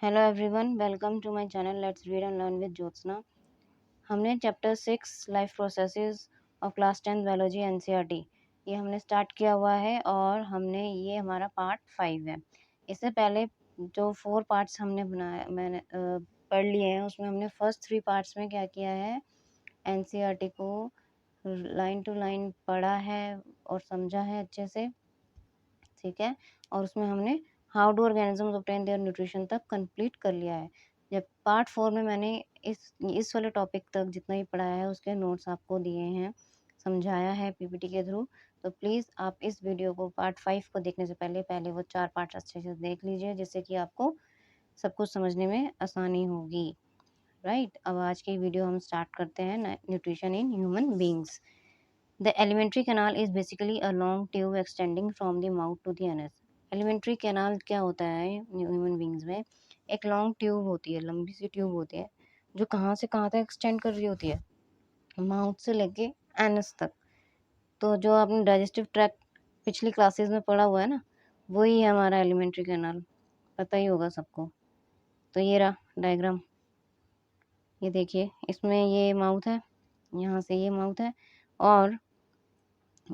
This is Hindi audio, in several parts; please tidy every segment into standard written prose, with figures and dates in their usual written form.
Hello everyone, welcome to my channel let's read and learn with Jyotsna. हमने चैप्टर 6 लाइफ प्रोसेसेस और क्लास 10 बायोलॉजी एनसीईआरटी ये हमने स्टार्ट किया हुआ है और हमने ये हमारा पार्ट 5 है। इससे पहले जो 4 पार्ट्स हमने बनाया मैंने पढ़ लिए हैं, उसमें हमने फर्स्ट 3 पार्ट्स में क्या किया है, एनसीईआरटी को लाइन टू लाइन पढ़ा है और समझा है अच्छे से, ठीक है। और उसमें हमने how do organisms obtain their nutrition तक कंप्लीट कर लिया है। जब पार्ट 4 में मैंने इस वाले टॉपिक तक जितना भी पढ़ाया है उसके नोट्स आपको दिए हैं, समझाया है पीपीटी के थ्रू। तो प्लीज़ आप इस वीडियो को पार्ट 5 को देखने से पहले पहले वो 4 पार्ट अच्छे से देख लीजिए, जिससे कि आपको सब कुछ समझने में आसानी होगी। राइट, अब आज की वीडियो हम स्टार्ट करते हैं, nutrition in human beings. The alimentary canal is basically a long tube extending from the mouth to the anus. Alimentary canal क्या होता है ह्यूमन बींग्स में? एक लॉन्ग ट्यूब होती है, लंबी सी ट्यूब होती है, जो कहाँ से कहाँ तक एक्सटेंड कर रही होती है, माउथ से लेके एनस तक। तो जो आपने डाइजेस्टिव ट्रैक्ट पिछली क्लासेस में पढ़ा हुआ है ना, वही है हमारा एलिमेंट्री कैनाल, पता ही होगा सबको। तो ये रहा डायग्राम, ये देखिए, इसमें ये माउथ है, यहाँ से ये माउथ है, और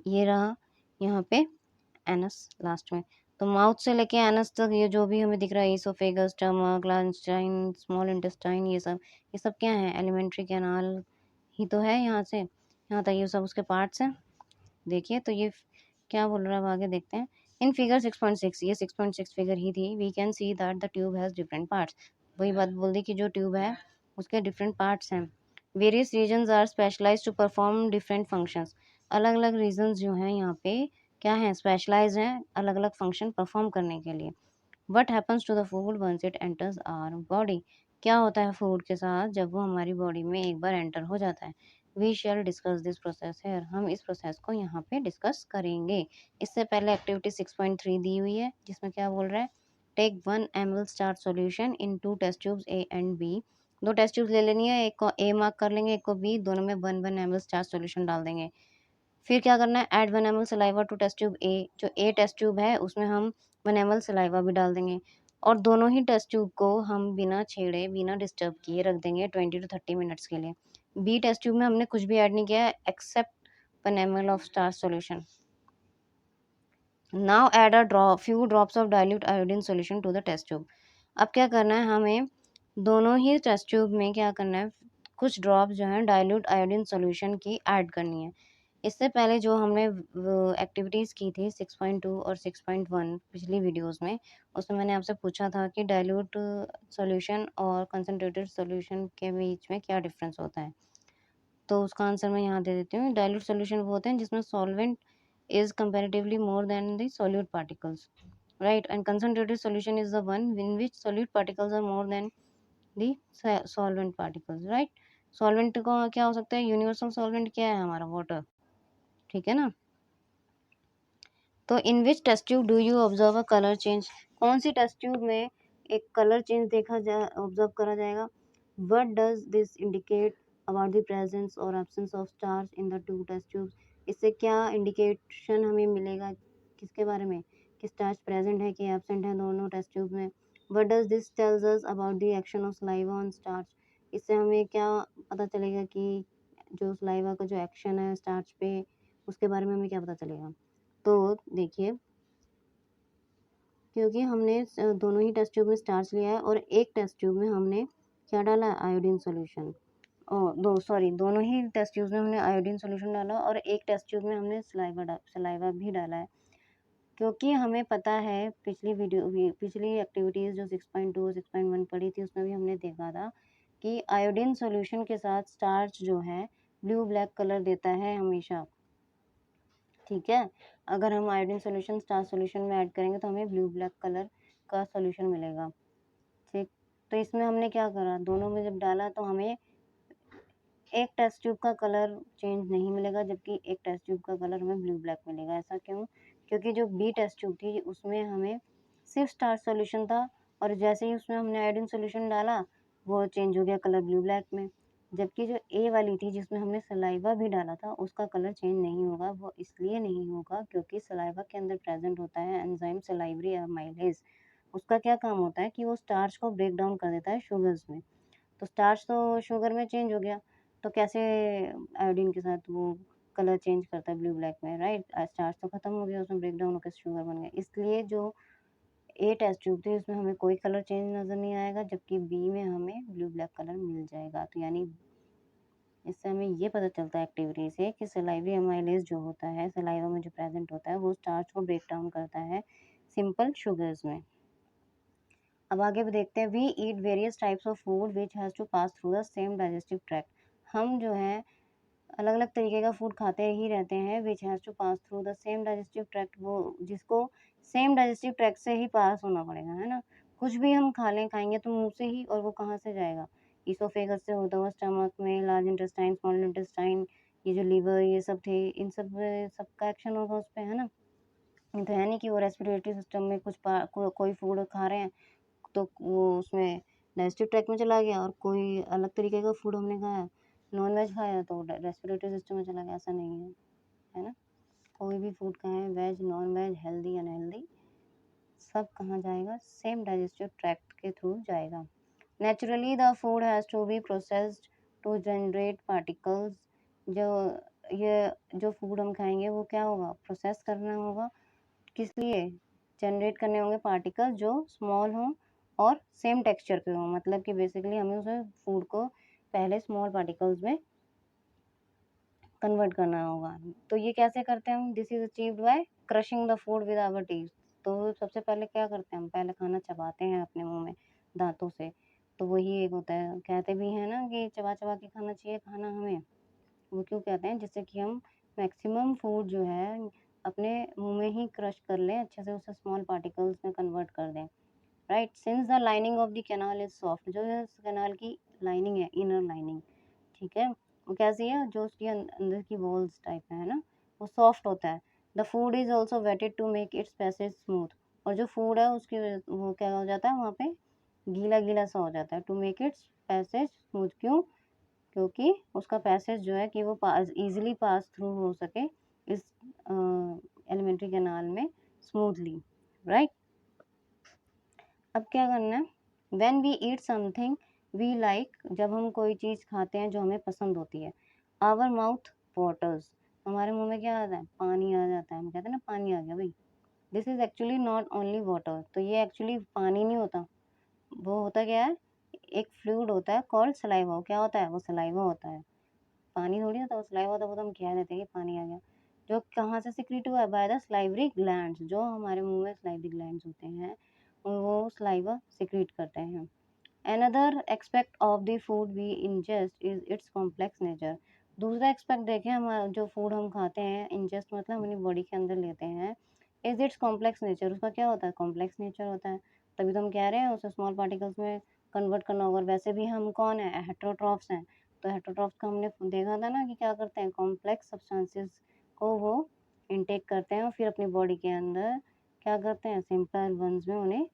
ये रहा यहाँ पे एनस लास्ट में। तो माउथ से लेके एनस तक ये जो भी हमें दिख रहा है, इसोफेगस, स्टमक, लाइंस्टाइन, स्मॉल इंटेस्टाइन, ये सब क्या है? एलिमेंट्री कैनाल ही तो है। यहाँ से यहाँ तक ये सब उसके पार्ट्स हैं। देखिए, तो ये क्या बोल रहा है, अब आगे देखते हैं। इन फिगर 6.6, ये 6.6 फिगर ही थी। We can see that the tube has different parts. वही बात बोल दी कि जो ट्यूब है उसके डिफरेंट पार्ट्स हैं। Various regions are specialized to perform different functions. अलग अलग रीजन्स जो हैं यहाँ पे क्या हैं, स्पेशलाइज हैं अलग अलग फंक्शन परफॉर्म करने के लिए। What happens to the food once it enters our body. क्या होता है फूड के साथ जब वो हमारी बॉडी में एक बार एंटर हो जाता है? We shall discuss this process है, हम इस प्रोसेस को यहाँ पे डिस्कस करेंगे। इससे पहले एक्टिविटी 6.3 दी हुई है, जिसमें क्या बोल रहा है, take 1 ml starch solution in 2 test tubes A and B. 2 test tubes ले लेनी है, एक को ए मार्क कर लेंगे, एक को बी, दोनों में 1 ml स्टार्च सॉल्यूशन डाल देंगे। फिर क्या करना है, add 1 ml saliva to test tube A. जो ए टेस्ट ट्यूब है उसमें हम 1 ml सलाइवा भी डाल देंगे, और दोनों ही टेस्ट ट्यूब को हम बिना छेड़े बिना डिस्टर्ब किए रख देंगे 20 to 30 मिनट्स के लिए। बी टेस्ट ट्यूब में हमने कुछ भी ऐड नहीं किया है except 1 ml of starch solution. Now add few drops of dilute iodine solution to the test tube. अब क्या करना है, हमें दोनों ही टेस्ट ट्यूब में क्या करना है, कुछ ड्रॉप जो है डाइल्यूट आयोडीन सॉल्यूशन की ऐड करनी है। इससे पहले जो हमने एक्टिविटीज़ की थी 6.2 और 6.1 पिछली वीडियोस में, उसमें मैंने आपसे पूछा था कि डाइल्यूट सॉल्यूशन और कंसनट्रेटेड सॉल्यूशन के बीच में क्या डिफरेंस होता है। तो उसका आंसर मैं यहाँ दे देती हूँ। डाइल्यूट सॉल्यूशन वो होते हैं जिसमें solvent is comparatively more than the solute particles, right? And concentrated solution is the one in which solute particles are more than the solvent particles, right? Solvent को क्या हो सकता है, यूनिवर्सल सॉल्वेंट क्या है हमारा, वाटर, ठीक है ना। तो in which test tube do you observe a colour change? कौन सी टेस्ट ट्यूब में एक कलर चेंज देखा जा ऑब्जर्व करा जाएगा? What does this indicate about the presence और absence of stars in the two test tubes? इससे क्या इंडिकेशन हमें मिलेगा, किसके बारे में, कि स्टार्च प्रेजेंट है कि एब्सेंट है दोनों टेस्ट ट्यूब में? What does this tells us about the action of saliva on starch? इससे हमें क्या पता चलेगा कि जो सलाइवा का जो एक्शन है स्टार्च पे, उसके बारे में हमें क्या पता चलेगा? तो देखिए, क्योंकि हमने दोनों ही टेस्ट ट्यूब में स्टार्च लिया है और एक टेस्ट ट्यूब में हमने क्या डाला है, आयोडीन सॉल्यूशन। और दोनों ही टेस्ट ट्यूब में हमने आयोडीन सॉल्यूशन डाला और एक टेस्ट ट्यूब में हमने सलाइवा भी डाला है। क्योंकि हमें पता है पिछली एक्टिविटीज़ जो 6.2 6.1 पढ़ी थी, उसमें भी हमने देखा था कि आयोडीन सॉल्यूशन के साथ स्टार्च जो है ब्लू ब्लैक कलर देता है हमेशा, ठीक है। अगर हम आयोडीन सॉल्यूशन स्टार्च सॉल्यूशन में ऐड करेंगे तो हमें ब्लू ब्लैक कलर का सॉल्यूशन मिलेगा, ठीक। तो इसमें हमने क्या करा, दोनों में जब डाला तो हमें एक टेस्ट ट्यूब का कलर चेंज नहीं मिलेगा, जबकि एक टेस्ट ट्यूब का कलर हमें ब्लू ब्लैक मिलेगा। ऐसा क्यों? क्योंकि जो बी टेस्ट ट्यूब थी उसमें हमें सिर्फ स्टार्च सॉल्यूशन था, और जैसे ही उसमें हमने आयोडीन सॉल्यूशन डाला वो चेंज हो गया कलर ब्लू ब्लैक में। जबकि जो ए वाली थी जिसमें हमने सलाइवा भी डाला था, उसका कलर चेंज नहीं होगा। वो इसलिए नहीं होगा क्योंकि सलाइवा के अंदर प्रेजेंट होता है एंजाइम सलाइवरी अमाइलेज, उसका क्या काम होता है कि वो स्टार्च को ब्रेक डाउन कर देता है शुगर्स में। तो स्टार्च तो शुगर में चेंज हो गया, तो कैसे आयोडीन के साथ वो कलर चेंज करता है ब्लू ब्लैक में, राइट? स्टार्च तो खत्म हो गया, उसमें ब्रेक डाउन होकर शुगर बन गया। इसलिए जो ए टेस्ट ट्यूब थी उसमें हमें कोई कलर चेंज नज़र नहीं आएगा, जबकि बी में हमें ब्लू ब्लैक कलर मिल जाएगा। तो यानी इससे हमें ये पता चलता है एक्टिविटी से कि सलाइवी एमाइलेज जो होता है सलाइवा में जो प्रेजेंट होता है वो स्टार्च को ब्रेक डाउन करता है सिंपल शुगर्स में। अब आगे भी देखते हैं, we eat various types of food which has to pass through the same digestive tract. हम जो है अलग अलग तरीके का फूड खाते ही रहते हैं, which has to pass through the same digestive tract, वो जिसको सेम डाइजेस्टिव ट्रैक्ट से ही पास होना पड़ेगा, है ना? कुछ भी हम खाएंगे तो मुंह से ही, और वो कहाँ से जाएगा? ईसोफेगस से होता हुआ स्टमक में, लार्ज इंटेस्टाइन, स्मॉल इंटेस्टाइन, ये जो लीवर ये सब थे, इन सबका एक्शन होगा उस पर, है ना? तो है नहीं कि वो रेस्पिरेटरी सिस्टम में कोई फूड खा रहे हैं तो वो उसमें डाइजेस्टिव ट्रैक्ट में चला गया, और कोई अलग तरीके का फूड हमने खाया, नॉन वेज खाया तो रेस्पिरेटरी सिस्टम में चला गया, ऐसा नहीं है ना? कोई भी फूड खाएं, veg non veg, healthy unhealthy, सब कहाँ जाएगा? सेम डाइजेस्टिव ट्रैक्ट के थ्रू जाएगा। Naturally the food has to be processed to generate particles. जो ये जो फूड हम खाएंगे वो क्या होगा? प्रोसेस करना होगा, किस लिए? जनरेट करने होंगे पार्टिकल्स जो स्मॉल हों और सेम टेक्सचर के हों, मतलब कि बेसिकली हमें उसे फूड को पहले स्मॉल पार्टिकल्स में कन्वर्ट करना होगा। तो ये कैसे करते हैं हम? This is achieved by crushing the food with our teeth. तो सबसे पहले क्या करते हैं हम? पहले खाना चबाते हैं अपने मुंह में दांतों से। तो वही एक होता है, कहते भी हैं ना कि चबा चबा के खाना चाहिए खाना हमें। वो क्यों कहते हैं? जिससे कि हम मैक्सिमम फूड जो है अपने मुंह में ही क्रश कर लें, अच्छे से उसे स्मॉल पार्टिकल्स में कन्वर्ट कर दें, right? Since the lining of the canal is soft, जो है कैनाल की लाइनिंग है, इनर लाइनिंग, ठीक है, वो कैसी है? जो उसकी अंदर की वॉल्स टाइप है ना, वो सॉफ्ट होता है। The food is also wetted to make its passage smooth, और जो फूड है उसकी वो क्या हो जाता है वहाँ पे? गीला गीला सा हो जाता है। To make its passage smooth, क्यों? क्योंकि उसका पैसेज जो है कि वो इजीली पास थ्रू हो सके इस एलिमेंट्री कैनाल में स्मूथली, राइट? अब क्या करना है? When we eat something we like, जब हम कोई चीज़ खाते हैं जो हमें पसंद होती है, आवर माउथ वाटर्स, हमारे मुंह में क्या आता है? पानी आ जाता है। हम कहते हैं ना पानी आ गया भाई। This is actually not only water, तो ये एक्चुअली पानी नहीं होता, वो होता क्या है? एक फ्लूइड होता है कॉल्ड सलाइवा। क्या होता है? वो सलाइवा होता है, पानी थोड़ी होता है। वो सलाइवा होता है, वो तो हम कह देते हैं कि पानी आ गया। जो कहाँ से सिक्रीट हुआ है? बाय द स्लाइवरी ग्लैंड्स, जो हमारे मुंह में स्लाइवरी ग्लैंड्स होते हैं वो सलाइवा सिक्रीट करते हैं। Another aspect of the food we ingest is its complex nature। दूसरा एक्सपेक्ट देखें, हम जो फूड हम खाते हैं, इंजेस्ट मतलब अपनी बॉडी के अंदर लेते हैं, इज इट्स कॉम्प्लेक्स नेचर, उसका क्या होता है? कॉम्प्लेक्स नेचर होता है। तभी तो हम कह रहे हैं उसे स्मॉल पार्टिकल्स में कन्वर्ट करना होगा। वैसे भी हम कौन है? हेट्रोट्रॉफ्स हैं। तो हेट्रोट्रॉफ्स का हमने देखा था ना कि क्या करते हैं? कॉम्प्लेक्स सब्सटेंसेस को वो इनटेक करते हैं और फिर अपनी बॉडी के अंदर क्या करते हैं? सिंपल वंस में उन्हें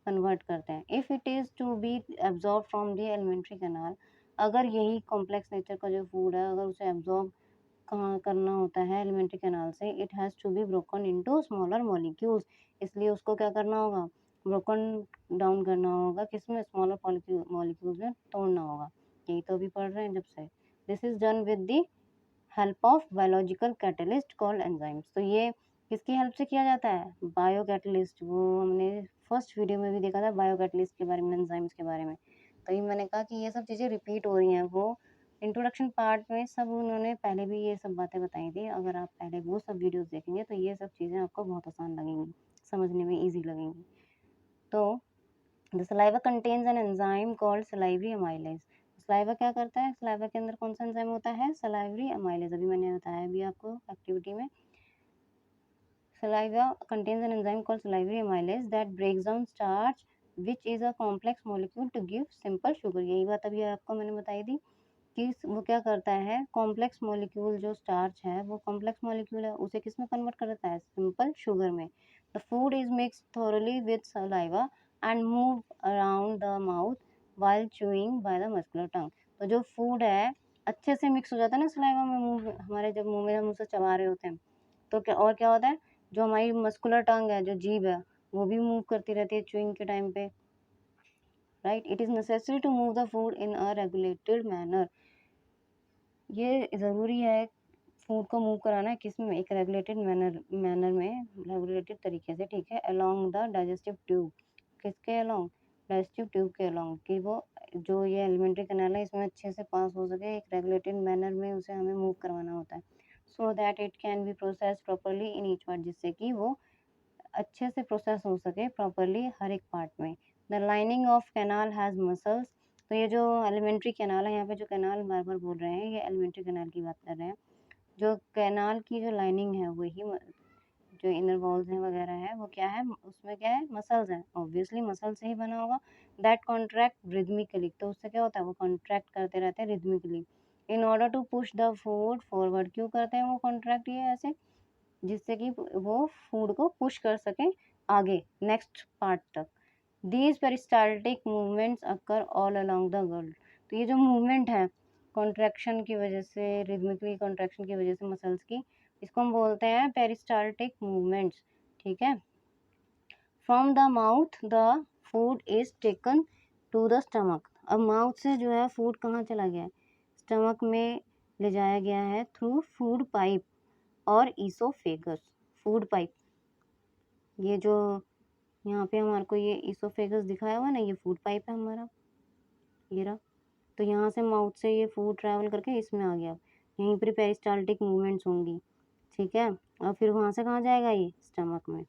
कन्वर्ट करते हैं। If it is to be absorb from the alimentary canal, अगर यही कॉम्प्लेक्स नेचर का जो फूड है अगर उसे एब्जॉर्ब कहाँ करना होता है एलिमेंट्री कैनाल से, it has to be broken into smaller molecules, इसलिए उसको क्या करना होगा? ब्रोकन डाउन करना होगा, किसमें? स्मॉलर मॉलिक्यूल्स में तोड़ना होगा। यही तो अभी पढ़ रहे हैं जब से। This is done with the help of biological catalyst called enzymes. तो ये किसकी हेल्प से किया जाता है? Bio catalyst. वो हमने फर्स्ट वीडियो में भी देखा था बायो कैटलिस्ट के बारे में, एंजाइम्स के बारे में। तो ये मैंने कहा कि ये सब चीज़ें रिपीट हो रही हैं। वो इंट्रोडक्शन पार्ट में सब उन्होंने पहले भी ये सब बातें बताई थी। अगर आप पहले वो सब वीडियोस देखेंगे तो ये सब चीज़ें आपको बहुत आसान लगेंगी, समझने में ईजी लगेंगी। तो the saliva contains an enzyme called salivary amylase. Saliva क्या करता है? सलाइवा के अंदर कौन सा एंजाइम होता है? Salivary amylase. अभी मैंने बताया भी आपको एक्टिविटी में। Saliva contains an enzyme called salivary amylase that breaks down starch, which is a complex molecule to give simple sugar। यही बात अभी आपको मैंने बताई थी कि वो क्या करता है? कॉम्प्लेक्स मॉलिक्यूल जो स्टार्च है वो कॉम्प्लेक्स मॉलिक्यूल है, उसे किस में कन्वर्ट कर देता है? सिंपल शुगर में। The food is mixed thoroughly with saliva and move around the mouth while chewing by the muscular tongue. तो जो फूड है अच्छे से मिक्स हो जाता है ना सलाइवा में, मुंह हमारे जब मुंह में हम उसे चबा रहे होते हैं तो क्या, और क्या होता है? जो हमारी मस्कुलर टंग है, जो जीभ है, वो भी मूव करती रहती है च्यूइंग के टाइम पे, right. It is necessary to move the food in a regulated manner. ये ज़रूरी है फूड को मूव कराना है किस में, एक रेगुलेटेड मैनर में, रेगुलेटेड तरीके से, ठीक है। अलोंग द डाइजेस्टिव ट्यूब, किसके अलोंग, डाइजेस्टिव ट्यूब के अलोंग, कि वो जो ये एलिमेंट्री कैनाल है इसमें अच्छे से पास हो सके, एक रेगुलेटेड मैनर में उसे हमें मूव करवाना होता है, so that it can be process properly in each part, जिससे कि वो अच्छे से प्रोसेस हो सके प्रॉपरली हर एक पार्ट में। The lining of canal has muscles, तो ये जो एलिमेंट्री कैनाल है, यहाँ पे जो कैनाल बार बार बोल रहे हैं, ये एलिमेंट्री कैनाल की बात कर रहे हैं। जो कैनाल की जो लाइनिंग है वही जो इनर वॉल्स हैं वगैरह है, वो क्या है, उसमें क्या है, मसल्स हैं, ऑब्वियसली मसल से ही बना होगा। दैट कॉन्ट्रैक्ट रिदमिकली, तो उससे क्या होता है, वो कॉन्ट्रैक्ट करते रहते हैं rhythmically. In order to push the food forward, क्यों करते हैं वो कॉन्ट्रैक्ट ये ऐसे, जिससे कि वो फूड को पुश कर सकें आगे नेक्स्ट पार्ट तक। These peristaltic movements occur all along the girl, तो ये जो मूवमेंट है कॉन्ट्रैक्शन की वजह से, रिदमिकली कॉन्ट्रैक्शन की वजह से मसल्स की, इसको हम बोलते हैं पेरिस्टाल्टिक मूवमेंट्स, ठीक है। From the mouth the food is taken to the stomach, अब माउथ से जो है फूड कहाँ चला गया है, स्टमक में ले जाया गया है थ्रू फूड पाइप और ईसोफेगस। फूड पाइप, ये जो यहाँ पे हमारे को ये ईसोफेगस दिखाया हुआ है ना, ये फूड पाइप है हमारा, ये रहा। तो यहाँ से माउथ से ये फूड ट्रैवल करके इसमें आ गया, यहीं पर पेरिस्टाल्टिक मूवमेंट्स होंगी, ठीक है। और फिर वहाँ से कहाँ जाएगा, ये स्टमक में,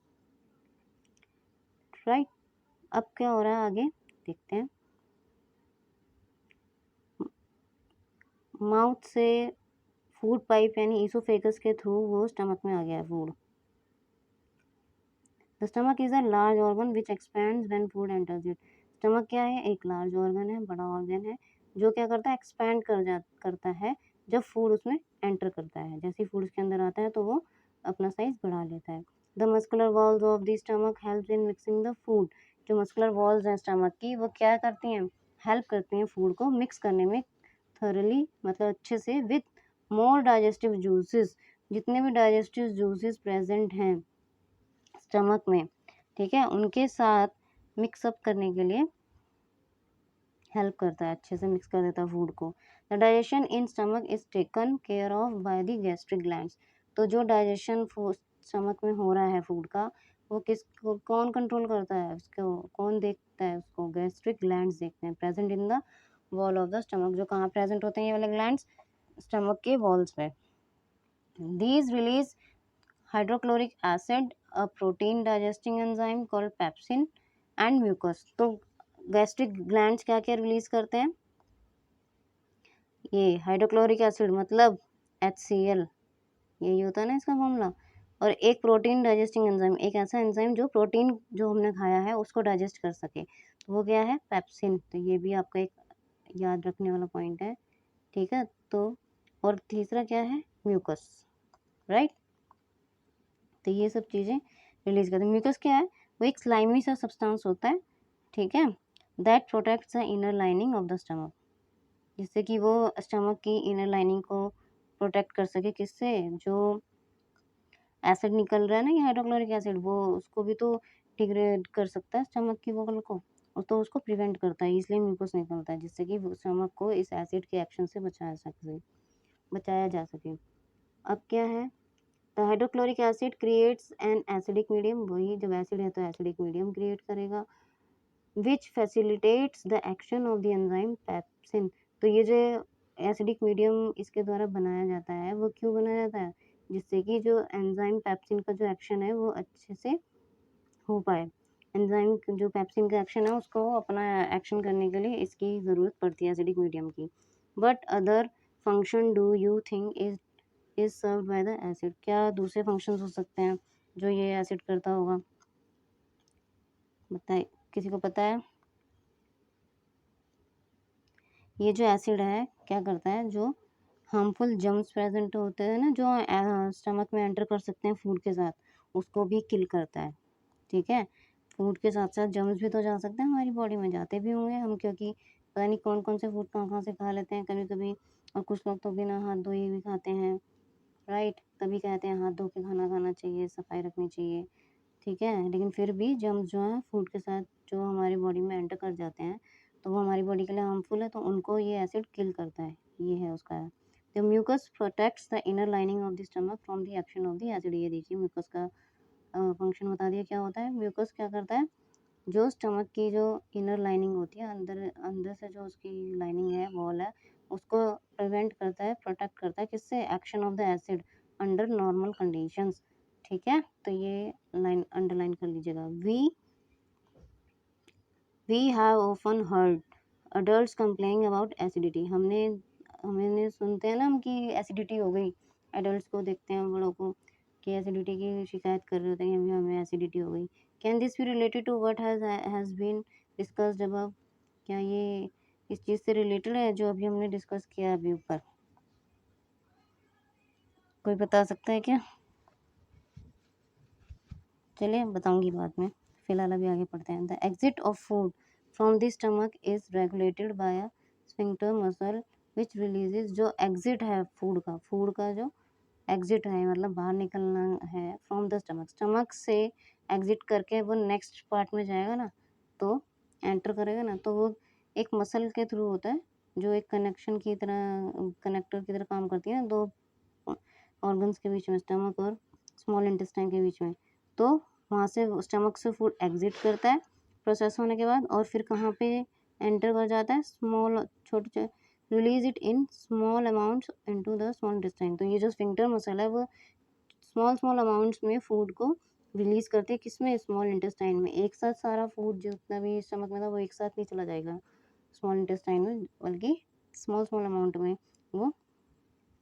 राइट। अब क्या हो रहा है आगे देखते हैं। माउथ से फूड पाइप यानी ईसोफेगस के थ्रू वो स्टमक में आ गया है food. The stomach is a large organ which expands when food enters it, stomach क्या है, एक लार्ज ऑर्गन है, बड़ा ऑर्गन है, जो क्या करता है, एक्सपैंड करता है जब फूड उसमें एंटर करता है, जैसे ही फूड उसके अंदर आता है तो वो अपना साइज बढ़ा लेता है। The muscular walls of the stomach help in mixing the food, जो मस्कुलर वॉल्स हैं स्टमक की, वो क्या करती हैं, हेल्प करती हैं फूड को मिक्स करने में थॉरली, मतलब अच्छे से, विथ मोर डाइजेस्टिव जूसेस, जितने भी डाइजेस्टिव जूसेस प्रेजेंट हैं स्टमक में, ठीक है, उनके साथ मिक्सअप करने के लिए हेल्प करता है, अच्छे से मिक्स कर देता है फूड को। The digestion in stomach is taken care of by the gastric glands, तो जो डाइजेशन स्टमक में हो रहा है फूड का, वो कौन कंट्रोल करता है उसको, कौन देखता है उसको, गैस्ट्रिक ग्लैंड्स देखते हैं, present in the wall of the stomach, जो कहाँ प्रेजेंट होते हैं ये वाले ग्लैंड्स, स्टमक के वॉल्स पे। These release hydrochloric acid, a protein digesting enzyme called pepsin and mucus, तो गैस्ट्रिक ग्लैंड्स क्या क्या रिलीज करते हैं, ये हाइड्रोक्लोरिक एसिड मतलब HCl, यही होता है ना इसका फॉर्मूला, और एक प्रोटीन डाइजेस्टिंग एंजाइम, एक ऐसा एंजाइम जो प्रोटीन जो हमने खाया है उसको डाइजेस्ट कर सके, तो वो क्या है, पेप्सिन, तो ये भी आपका एक याद रखने वाला पॉइंट है, ठीक है। तो और तीसरा क्या है, म्यूकस, राइट। तो ये सब चीज़ें रिलीज करते हैं। म्यूकस क्या है, वो एक स्लाइमी सा सब्सटेंस होता है, ठीक है, that protects the inner lining of the stomach, जिससे कि वो स्टमक की इनर लाइनिंग को प्रोटेक्ट कर सके, किससे, जो एसिड निकल रहा है ना, ये हाइड्रोक्लोरिक एसिड, वो उसको भी तो डिग्रेड कर सकता है स्टमक की वॉल को, और तो उसको प्रिवेंट करता है, इसलिए म्यूकस निकलता है, जिससे कि स्टमक को इस एसिड के एक्शन से बचाया जा सके। अब क्या है, the hydrochloric acid creates an acidic medium, वही जब एसिड है तो एसिडिक मीडियम क्रिएट करेगा, which facilitates the action of the enzyme pepsin, तो ये जो एसिडिक मीडियम इसके द्वारा बनाया जाता है, वो क्यों बनाया जाता है, जिससे कि जो एंजाइम पेप्सिन का जो एक्शन है वो अच्छे से हो पाए। एंजाइम जो पेप्सिन का एक्शन है उसको अपना एक्शन करने के लिए इसकी ज़रूरत पड़ती है एसिडिक मीडियम की। But other function do you think is served by the acid, क्या दूसरे फंक्शंस हो सकते हैं जो ये एसिड करता होगा, बताइए, किसी को पता है। ये जो एसिड है क्या करता है, जो हार्मफुल जर्म्स प्रेजेंट होते हैं ना, जो स्टमक में एंटर कर सकते हैं फूड के साथ, उसको भी किल करता है, ठीक है। फूड के साथ साथ जर्म्स भी तो जा सकते हैं हमारी बॉडी में, जाते भी होंगे हम, क्योंकि पता नहीं कौन कौन से फूड कहाँ कहाँ से खा लेते हैं कभी कभी, और कुछ लोग तो बिना हाथ धोए भी खाते हैं, राइट, तभी कहते हैं हाथ धो के खाना खाना चाहिए, सफाई रखनी चाहिए, ठीक है। लेकिन फिर भी जर्म्स जो हैं फूड के साथ जो हमारी बॉडी में एंटर कर जाते हैं, तो वो हमारी बॉडी के लिए हार्मफुल है, तो उनको ये एसिड किल करता है। ये है उसका। The mucus protects the inner lining of the stomach from the action of the acid. ये देखिए म्यूकस का फंक्शन बता दिया क्या होता है। म्यूकस क्या करता है, जो स्टमक की जो इनर लाइनिंग होती है, अंदर अंदर से जो उसकी लाइनिंग है, वॉल है, उसको प्रिवेंट करता है, प्रोटेक्ट करता है, किससे, action of the acid under normal conditions. ठीक है, तो ये लाइन अंडरलाइन कर लीजिएगा। We have often heard adults complaining about acidity. हमने सुनते हैं ना हम कि एसिडिटी हो गई। एडल्ट्स को देखते हैं, बड़ों को, कि एसिडिटी की शिकायत कर रहे होते हैं कि अभी हमें एसिडिटी हो गई। Can this be related to what has been discussed above. क्या ये इस चीज़ से रिलेटेड है जो अभी हमने डिस्कस किया अभी ऊपर? कोई बता सकता है क्या? चलिए बताऊंगी बाद में, फिलहाल अभी आगे पढ़ते हैं। The exit of food from the stomach is regulated bye a sphincter muscle which releases. जो एग्जिट है फूड का जो एग्जिट है, मतलब बाहर निकलना है, फ्रॉम द स्टमक, स्टमक से एग्जिट करके वो नेक्स्ट पार्ट में जाएगा ना, तो एंटर करेगा ना, तो वो एक मसल के थ्रू होता है, जो एक कनेक्शन की तरह, कनेक्टर की तरह काम करती है दो ऑर्गन्स के बीच में, स्टमक और स्मॉल इंटेस्टाइन के बीच में। तो वहाँ से स्टमक से फूड एग्जिट करता है प्रोसेस होने के बाद, और फिर कहाँ पे एंटर कर जाता है, स्मॉल, छोटे, release it in small amounts into the small intestine. तो ये जो स्फिंक्टर मसल है, वो स्मॉल स्मॉल अमाउंट्स में फूड को रिलीज करते हैं, किसमें, स्मॉल इंटेस्टाइन में। एक साथ सारा फूड जितना भी स्टमक में था वो एक साथ नहीं चला जाएगा स्मॉल इंटेस्टाइन में, बल्कि स्मॉल स्मॉल अमाउंट में वो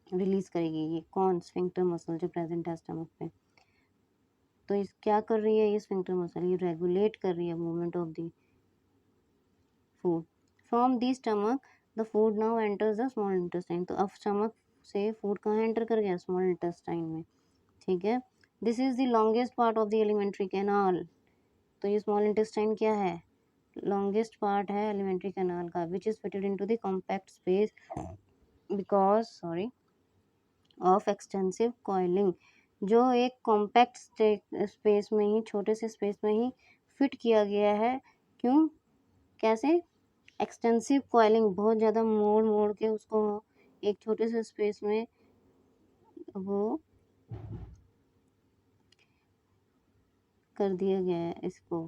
रिलीज करेगी। ये कौन, स्फिंक्टर मसल जो प्रेजेंट है स्टमक पे। तो इस क्या कर रही है ये स्फिंक्टर मसल, ये रेगुलेट कर रही है movement of the food from the stomach. The food now enters the small intestine. तो अब स्टमक से फूड कहाँ एंटर कर गया, स्मॉल इंटेस्टाइन में। ठीक है। This is the longest part of the alimentary canal. तो ये स्मॉल इंटेस्टाइन क्या है, लॉन्गेस्ट पार्ट है एलिमेंट्री कैनाल का, which is fitted into the compact space because of extensive coiling. जो एक कॉम्पैक्ट स्पेस में ही, छोटे से स्पेस में ही फिट किया गया है। क्यों, कैसे, एक्सटेंसिव कॉइलिंग, बहुत ज़्यादा मोड़ मोड़ के उसको एक छोटे से स्पेस में वो कर दिया गया है। इसको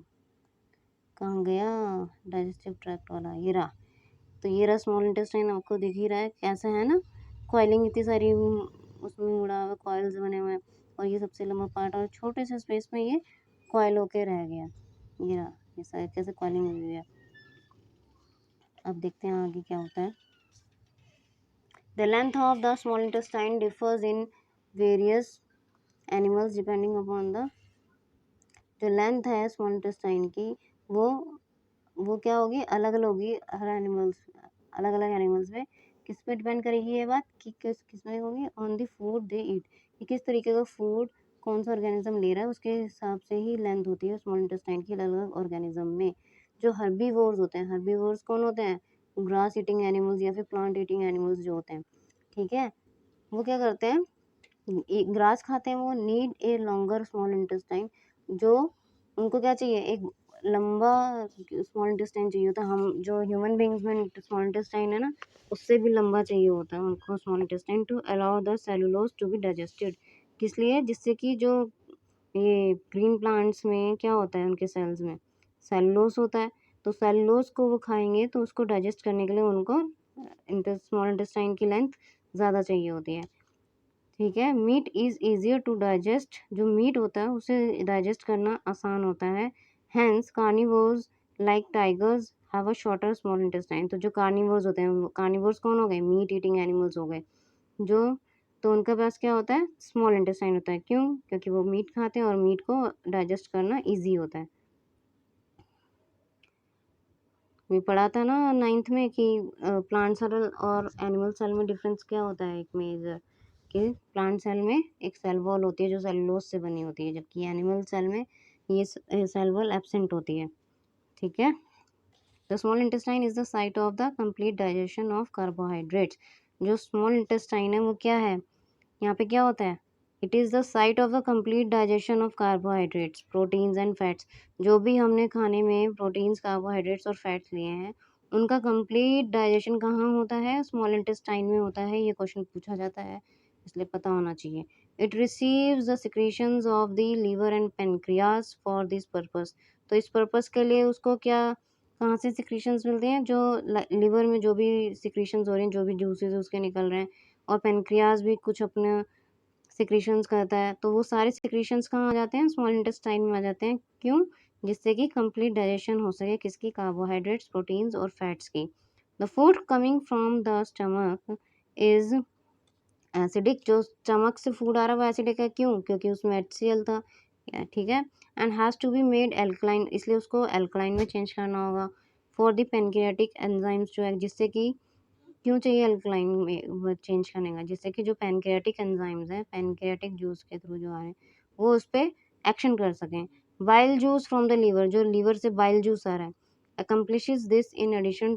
कहाँ गया, डाइजेस्टिव ट्रैक्ट वाला, ये रहा। तो ये रहा स्मॉल इंटेस्टाइन, आपको दिख ही रहा है कैसा है ना, कॉइलिंग इतनी सारी उसमें मुड़ा हुआ, कॉइल्स बने हुए हैं, और ये सबसे लंबा पार्ट, और छोटे से स्पेस में ये कॉइल होके रह गया। ये रहा, ये सारी कैसे कॉइलिंग हुई है। अब देखते हैं आगे क्या होता है। The length of the small intestine differs in various animals depending upon the. जो लेंथ है स्मॉल इंटेस्टाइन की, वो क्या होगी, अलग अलग होगी हर एनिमल्स, अलग अलग एनिमल्स में। किस पे डिपेंड करेगी ये बात, कि किस में होगी, ऑन द फूड दे ईट, कि किस तरीके का फूड कौन सा ऑर्गेनिज्म ले रहा है, उसके हिसाब से ही लेंथ होती है स्मॉल इंटेस्टाइन की अलग अलग ऑर्गेनिज्म में। जो हर्बीवोर्स होते हैं, हर्बीवोर्स कौन होते हैं, ग्रास ईटिंग एनिमल्स या फिर प्लांट ईटिंग एनिमल्स जो होते हैं। ठीक है, वो क्या करते हैं, ग्रास खाते हैं, वो need a longer small intestine. जो उनको क्या चाहिए, एक लंबा स्मॉल इंटेस्टाइन चाहिए होता है। हम जो ह्यूमन बींग्स में स्मॉल इंटेस्टाइन है ना, उससे भी लंबा चाहिए होता है उनको small intestine, to allow the cellulose to be digested. किस लिए, जिससे कि जो ये ग्रीन प्लांट्स में क्या होता है, उनके सेल्स में सेलुलोज होता है, तो सेलुलोज को वो खाएंगे, तो उसको डाइजेस्ट करने के लिए उनको स्मॉल इंटेस्टाइन की लेंथ ज़्यादा चाहिए होती है। ठीक है, meat is easier to digest. जो मीट होता है उसे डाइजेस्ट करना आसान होता है। Hence carnivores like tigers have a shorter small intestine. तो जो कार्निवोर्स होते हैं, कार्निवोर्स कौन हो गए, मीट ईटिंग एनिमल्स हो गए जो, तो उनके पास क्या होता है, स्मॉल इंटेस्टाइन होता है। क्यों, क्योंकि वो मीट खाते हैं और मीट को डाइजेस्ट करना ईजी होता है। भी पढ़ा था ना नाइन्थ में कि प्लांट सेल और एनिमल सेल में डिफरेंस क्या होता है, एक मेजर, कि प्लांट सेल में एक सेल वॉल होती है जो सेलुलोज से बनी होती है, जबकि एनिमल सेल में ये सेल वॉल एब्सेंट होती है। ठीक है, the small intestine is the site of the complete digestion of carbohydrates. जो स्मॉल इंटेस्टाइन है वो क्या है, यहाँ पे क्या होता है, it is the site of the complete digestion of carbohydrates, proteins and fats. जो भी हमने खाने में प्रोटीन्स, कार्बोहाइड्रेट्स और फैट्स लिए हैं, उनका कंप्लीट डाइजेशन कहाँ होता है? स्मॉल इंटेस्टाइन में होता है। ये क्वेश्चन पूछा जाता है, इसलिए पता होना चाहिए। It receives the secretions of the liver and pancreas for this purpose. तो इस पर्पस के लिए उसको क्या, कहाँ से सिक्रीशंस मिलते हैं? जो लीवर में जो भी सिक्रीशंस हो रही हैं, जो भी जूसेस उसके निकल रहे हैं, और पेनक्रियाज भी कुछ अपने सिक्रीशंस करता है, तो वो सारे सिक्रीशंस कहाँ आ जाते हैं? स्मॉल इंटेस्टाइन में आ जाते हैं। क्यों? जिससे कि कंप्लीट डाइजेशन हो सके किसकी? कार्बोहाइड्रेट्स, प्रोटीन्स और फैट्स की। The food coming from the stomach is acidic. जो स्टमक से फूड आ रहा है वो एसिडिक है। क्यों? क्योंकि उसमें HCl था, ठीक है। And has to be made alkaline, इसलिए उसको एल्कलाइन में चेंज करना होगा। फॉर द पेनक्रियाटिक एंजाइम्स जो है, जिससे कि क्यों चाहिए अल्कलाइन में चेंज करने का? जिससे कि जो पैनक्रियाटिक एंजाइम्स हैं, पैनक्रियाटिक जूस के थ्रू जो आ रहे हैं, वो उस पे एक्शन कर सकें। Bile juice from the liver, जो लीवर से बाइल जूस आ रहा है, accomplishes this in addition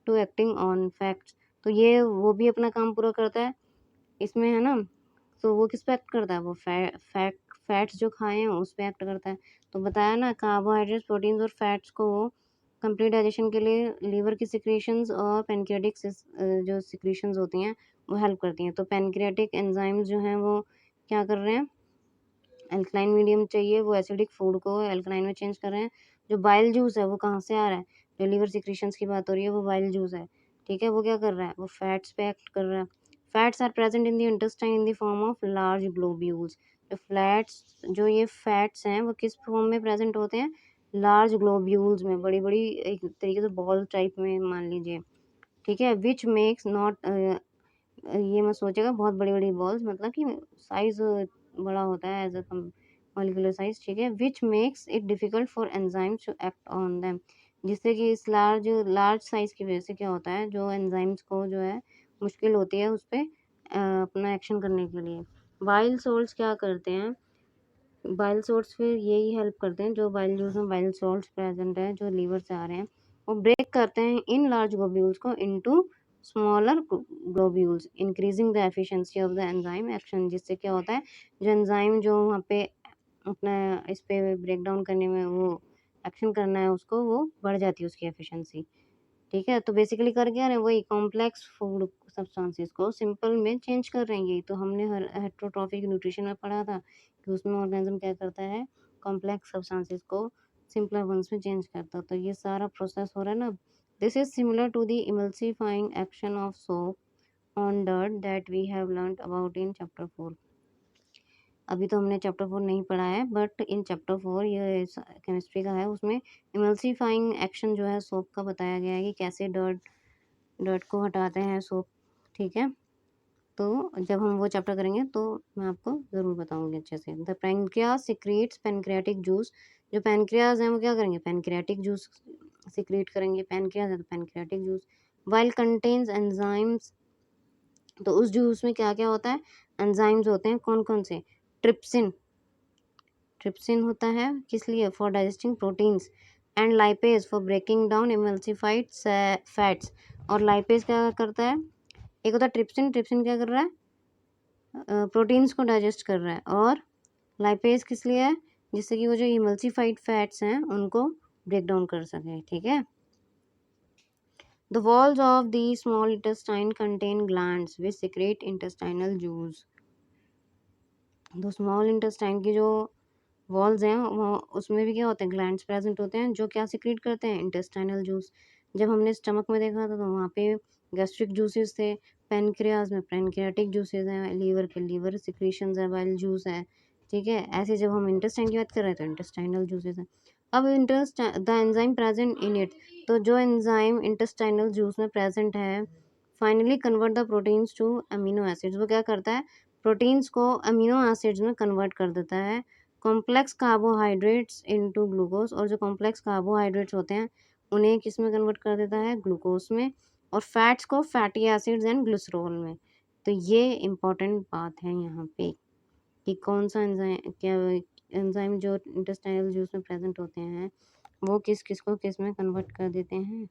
to acting on fats. तो ये वो भी अपना काम पूरा करता है इसमें, है ना। तो वो किस पे एक्ट करता है? वो फैट्स जो खाए हैं उस पे एक्ट करता है। तो बताया ना, कार्बोहाइड्रेट्स, प्रोटीन्स और फैट्स को कंप्लीट डाइजेशन के लिए लीवर की सिक्रीशंस और पैनक्रियाटिक जो सिक्रीशंस होती हैं वो हेल्प करती हैं। तो पैनक्रियाटिक एंजाइम्स जो हैं वो क्या कर रहे हैं? अल्कलाइन मीडियम चाहिए, वो एसिडिक फूड को अल्कलाइन में चेंज कर रहे हैं। जो बाइल जूस है वो कहाँ से आ रहा है? जो लीवर सिक्रीशंस की बात हो रही है वो बाइल जूस है, ठीक है। वो क्या कर रहा है? वो फैट्स पे एक्ट कर रहा है। Fats are present in the intestine in the form of large globules. जो ये फैट्स हैं वो किस फॉर्म में प्रेजेंट होते हैं? लार्ज ग्लोब्यूल्स में, बड़ी बड़ी एक तरीके से बॉल टाइप में मान लीजिए, ठीक है। विच मेक्स नॉट, ये मत सोचेगा बहुत बड़ी-बड़ी बॉल्स, मतलब कि साइज़ बड़ा होता है एज़ अ मॉलिक्यूलर साइज़, ठीक है। Which makes it difficult for enzymes to act on them. जिससे कि इस लार्ज साइज़ की वज़ह से क्या होता है, जो एंजाइम्स को जो है मुश्किल होती है उस पे अपना एक्शन करने के लिए। बाइल सॉल्ट्स क्या करते हैं? बाइल सॉल्ट्स फिर यही हेल्प करते हैं, जो बाइल जूस में बाइल सॉल्ट्स प्रेजेंट है जो लीवर से आ रहे हैं, वो ब्रेक करते हैं इन लार्ज ग्लोब्यूल्स को into smaller globules, increasing the efficiency of the enzyme action. जिससे क्या होता है, जो एंजाइम जो वहाँ पे अपना इस पे ब्रेक डाउन करने में वो एक्शन करना है उसको, वो बढ़ जाती है उसकी एफिशिएंसी, ठीक है। तो बेसिकली कर क्या रहे हैं? वही कॉम्प्लेक्स फूड सब्सटेंसेस को सिंपल में चेंज कर रहे हैं। यही तो हमने हर हेट्रोट्रॉफिक न्यूट्रिशन में पढ़ा था कि उसमें ऑर्गेनिज्म क्या करता है? कॉम्प्लेक्स सब्सटेंसेस को सिंपलर वंस में चेंज करता है। तो ये सारा प्रोसेस हो रहा है ना। This is similar to the emulsifying action of soap on dirt that we have learned about in chapter 4। अभी तो हमने चैप्टर 4 नहीं पढ़ा है, बट इन चैप्टर 4 ये केमिस्ट्री का है, उसमें इमल्सिफाइंग एक्शन जो है सोप का बताया गया है कि कैसे डर्ट डॉट को हटाते हैं सोप, ठीक है। तो जब हम वो चैप्टर करेंगे तो मैं आपको ज़रूर बताऊंगी अच्छे से। The pancreas secretes pancreatic juice. जो पैनक्रियाज हैं वो क्या करेंगे? पैनक्रियाटिक जूस सिक्रीट करेंगे। पैनक्रियाज है तो pancreatic juice. While contains enzymes, तो उस जूस में क्या क्या होता है? एंजाइम्स होते हैं। कौन कौन से? ट्रिप्सिन, ट्रिप्सिन होता है किस लिए? For digesting proteins. And lipase for breaking down emulsified fats. और लाइपेज क्या करता है? एक होता है ट्रिप्सिन, ट्रिप्सिन क्या कर रहा है? प्रोटीन्स को डाइजेस्ट कर रहा है। और लाइपेज किस लिए है? जिससे कि वो जो इमल्सिफाइड फैट्स हैं उनको ब्रेक डाउन कर सके, ठीक है। The walls of the small intestine contain glands which secrete intestinal juice. तो स्मॉल इंटेस्टाइन की जो वॉल्स हैं वो, उसमें भी क्या होते हैं? ग्लैंड्स प्रेजेंट होते हैं जो क्या सिक्रीट करते हैं? Intestinal juice. जब हमने स्टमक में देखा था तो वहाँ पे गैस्ट्रिक जूसेस थे, पैनक्रियाज में पैनक्रियाटिक जूसेस हैं, लीवर के लीवर सिक्रीशंस है, बाइल जूस है, ठीक है। ऐसे जब हम इंटेस्टाइन की बात कर रहे हैं तो इंटेस्टाइनल जूसेस हैं। अब the enzyme present in it, तो जो एंजाइम इंटेस्टाइनल जूस में प्रेजेंट है, finally convert the proteins to amino acids. वो क्या करता है? प्रोटीन्स को अमीनो एसिड्स में कन्वर्ट कर देता है। कॉम्प्लेक्स कार्बोहाइड्रेट्स इनटू ग्लूकोज, और जो कॉम्प्लेक्स कार्बोहाइड्रेट्स होते हैं उन्हें किस में कन्वर्ट कर देता है? ग्लूकोज में। और फैट्स को फैटी एसिड्स एंड ग्लिसरॉल में। तो ये इम्पॉर्टेंट बात है यहाँ पे कि कौन सा एंजाइम, क्या एंजाइम जो इंटेस्टाइनल जूस में प्रेजेंट होते हैं वो किस किस को किस में कन्वर्ट कर देते हैं।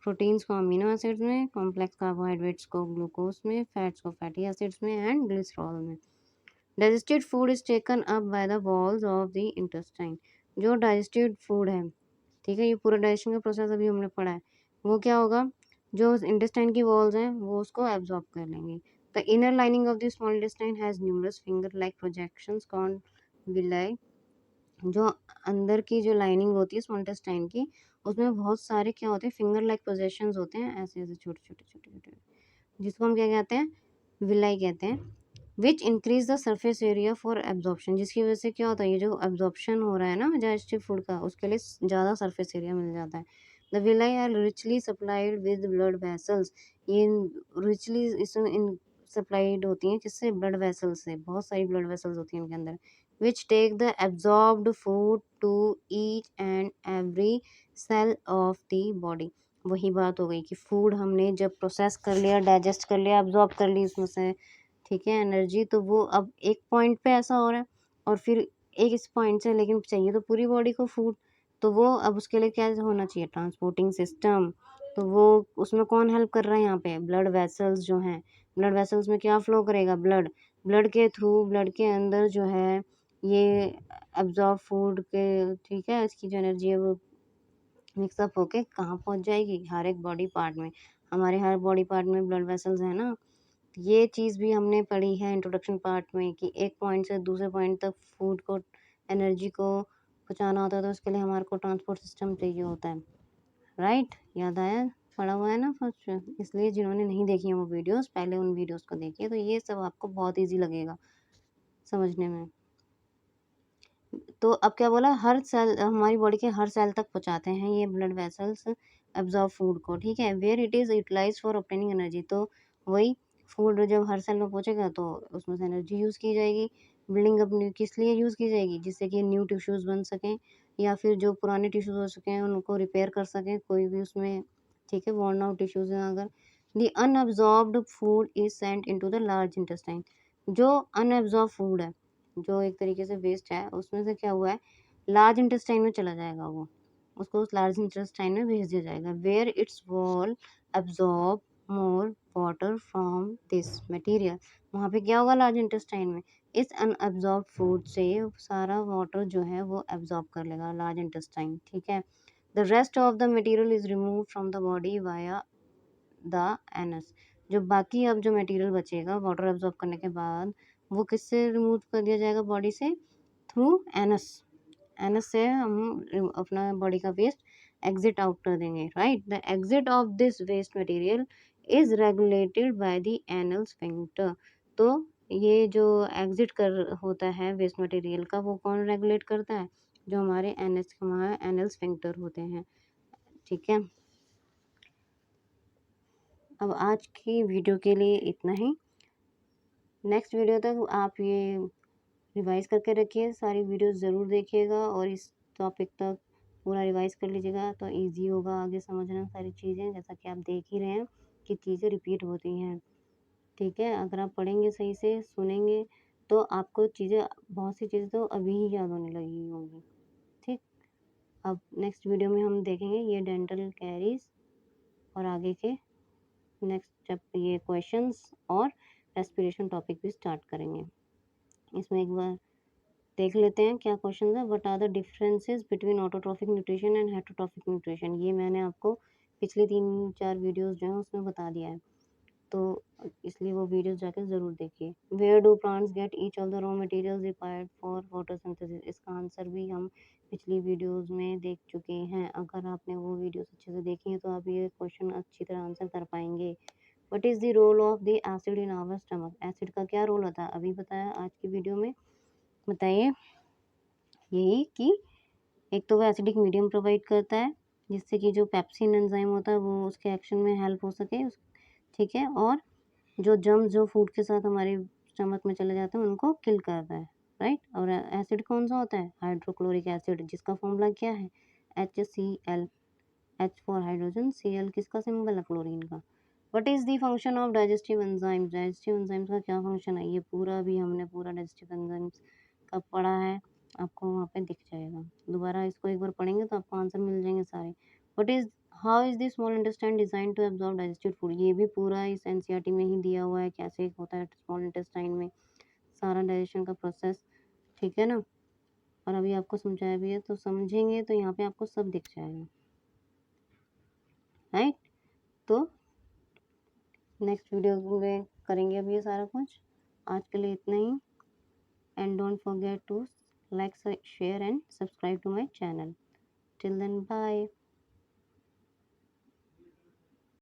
प्रोटीन्स को अमीनो एसिड्स में, कॉम्प्लेक्स कार्बोहाइड्रेट्स को ग्लूकोज में, फैट्स को फैटी एसिड्स में एंड ग्लिसरॉल में। Digested food is taken up by the walls of the intestine. जो डाइजेस्टेड फूड है, ठीक है, ये पूरा डाइजेशन का प्रोसेस अभी हमने पढ़ा है, वो क्या होगा, जो इंटेस्टाइन की वॉल्स हैं वो उसको एब्जॉर्ब कर लेंगे। The inner lining of the small intestine has numerous finger like projections called villi. जो अंदर की जो लाइनिंग होती है स्मॉल इंटेस्टाइन की, उसमें बहुत सारे क्या होते हैं, फिंगर लाइक प्रोजेक्शंस होते हैं, ऐसे ऐसे छोटे छोटे छोटे छोटे, जिसको हम क्या कहते हैं, विलाई कहते हैं। Which increase the surface area for absorption, जिसकी वजह से क्या होता है, ये जो एब्जॉर्प्शन हो रहा है ना डाइजेस्टिव फूड का, उसके लिए ज़्यादा सरफेस एरिया मिल जाता है। The villi are richly supplied with blood vessels. ये रिचली इसमें इन सप्लाइड होती हैं, किससे, ब्लड वेसल्स से, बहुत सारी ब्लड वेसल्स होती हैं इनके अंदर। Which take the absorbed food to each and every cell of the body. वही बात हो गई कि फूड हमने जब प्रोसेस कर लिया, डाइजेस्ट कर लिया, एब्जॉर्ब कर ली उसमें से, ठीक है, एनर्जी, तो वो अब एक पॉइंट पे ऐसा हो रहा है, और फिर एक इस पॉइंट से, लेकिन चाहिए तो पूरी बॉडी को फूड, तो वो अब उसके लिए क्या होना चाहिए, ट्रांसपोर्टिंग सिस्टम। तो वो उसमें कौन हेल्प कर रहा है यहाँ पे, ब्लड वेसल्स जो हैं। ब्लड वेसल्स में क्या फ्लो करेगा, ब्लड, ब्लड के थ्रू, ब्लड के अंदर जो है ये एब्जॉर्ब फूड के, ठीक है, इसकी जो एनर्जी है वो मिक्सअप होके कहाँ पहुँच जाएगी, हर एक बॉडी पार्ट में। हमारे हर बॉडी पार्ट में ब्लड वेसल्स है ना। ये चीज़ भी हमने पढ़ी है इंट्रोडक्शन पार्ट में कि एक पॉइंट से दूसरे पॉइंट तक फूड को, एनर्जी को पहुँचाना होता है, तो उसके लिए हमारे को ट्रांसपोर्ट सिस्टम चाहिए होता है, राइट, याद आया, पढ़ा हुआ है ना फर्स्ट में। इसलिए जिन्होंने नहीं देखी है वो वीडियोस, पहले उन वीडियोस को देखिए, तो ये सब आपको बहुत ईजी लगेगा समझने में। तो अब क्या बोला, हर सेल, हमारी बॉडी के हर सेल तक पहुंचाते हैं ये ब्लड वेसल्स एब्जॉर्ब फूड को, ठीक है। Where it is utilise for obtaining energy, तो वही फूड जब हर सेल में पहुंचेगा तो उसमें से एनर्जी यूज़ की जाएगी। बिल्डिंग अप न्यू, किस लिए यूज़ की जाएगी, जिससे कि न्यू टिश्यूज़ बन सकें, या फिर जो पुराने टिश्यूज़ हो चुके हैं उनको रिपेयर कर सकें, कोई भी उसमें, ठीक है, वर्न आउट टिश्यूज़ हैं अगर। The unabsorbed food is sent into the large intestine. जो अनअब्जॉर्ब फूड है, जो एक तरीके से वेस्ट है, उसमें से क्या हुआ है, लार्ज इंटेस्टाइन में चला जाएगा वो, उसको उस लार्ज इंटेस्टाइन में भेज दिया जाएगा। Where its wall absorb more water from this material. वहाँ पे क्या होगा, लार्ज इंटेस्टाइन में इस अनअब्जॉर्ब फूड से सारा वाटर जो है वो एब्जॉर्ब कर लेगा लार्ज इंटेस्टाइन, ठीक है। The rest of the material is remove from the body via the anus. जो बाकी अब जो मटेरियल बचेगा वाटर एब्जॉर्ब करने के बाद, वो किससे रिमूव कर दिया जाएगा बॉडी से, थ्रू एनस। एनस से हम अपना बॉडी का वेस्ट एग्जिट आउट कर देंगे, right. The exit of this waste material is regulated by the anal sphincter. तो ये जो एग्जिट कर होता है वेस्ट मटेरियल का, वो कौन रेगुलेट करता है, जो हमारे एनएस, हमारे एनल स्फिंक्टर होते हैं, ठीक है। अब आज की वीडियो के लिए इतना ही। नेक्स्ट वीडियो तक आप ये रिवाइज़ करके रखिए, सारी वीडियोस ज़रूर देखिएगा और इस टॉपिक तक पूरा रिवाइज़ कर लीजिएगा, तो इजी होगा आगे समझना सारी चीज़ें, जैसा कि आप देख ही रहे हैं कि चीज़ें रिपीट होती हैं, ठीक है। अगर आप पढ़ेंगे सही से, सुनेंगे, तो आपको चीज़ें, बहुत सी चीज़ें तो अभी ही याद होने लगी होंगी, ठीक। अब नेक्स्ट वीडियो में हम देखेंगे ये डेंटल कैरीज और आगे के नेक्स्ट जब ये क्वेश्चंस और रेस्पिरेशन टॉपिक भी स्टार्ट करेंगे। इसमें एक बार देख लेते हैं क्या क्वेश्चन है। What are the differences between autotrophic nutrition and heterotrophic nutrition. ये मैंने आपको पिछले 3-4 वीडियोस जो हैं उसमें बता दिया है, तो इसलिए वो वीडियोस जाकर ज़रूर देखिए। Where do plants get each of the raw materials required for photosynthesis. इसका आंसर भी हम पिछली वीडियोस में देख चुके हैं। अगर आपने वो वीडियोस अच्छे से देखी हैं तो आप ये क्वेश्चन अच्छी तरह आंसर कर पाएंगे। What is the role of the acid in our stomach. Acid का क्या रोल होता है, अभी बताया आज की वीडियो में। बताइए। यही कि एक तो वो एसिडिक मीडियम प्रोवाइड करता है, जिससे कि जो पेप्सिन एंजाइम होता है वो उसके एक्शन में हेल्प हो सके, ठीक है। और जो जर्म्स जो फूड के साथ हमारे स्टमक में चले जाते हैं उनको किल करता है, राइट। और एसिड कौन सा होता है, हाइड्रोक्लोरिक एसिड, जिसका फॉर्मूला क्या है, HCl। H for hydrogen, Cl किसका सिंबल है, क्लोरीन का। What is the function of digestive enzymes. Digestive enzymes का क्या फंक्शन है, ये पूरा भी हमने पूरा डाइजेस्टिव एंजाइम्स का पढ़ा है, आपको वहाँ पे दिख जाएगा। दोबारा इसको एक बार पढ़ेंगे तो आपको आंसर मिल जाएंगे सारे। What is how is the small intestine design to absorb digested food, ये भी पूरा इस एनसीईआरटी में ही दिया हुआ है, कैसे होता है स्मॉल इंटेस्टाइन में सारा डाइजेशन का प्रोसेस। ठीक है ना, और अभी आपको समझाया भी है, तो समझेंगे तो यहाँ पे आपको सब दिख जाएगा, राइट। तो नेक्स्ट वीडियो में करेंगे अभी ये सारा कुछ। आज के लिए इतना ही, and don't forget to like, share and subscribe to my channel. Till then, bye.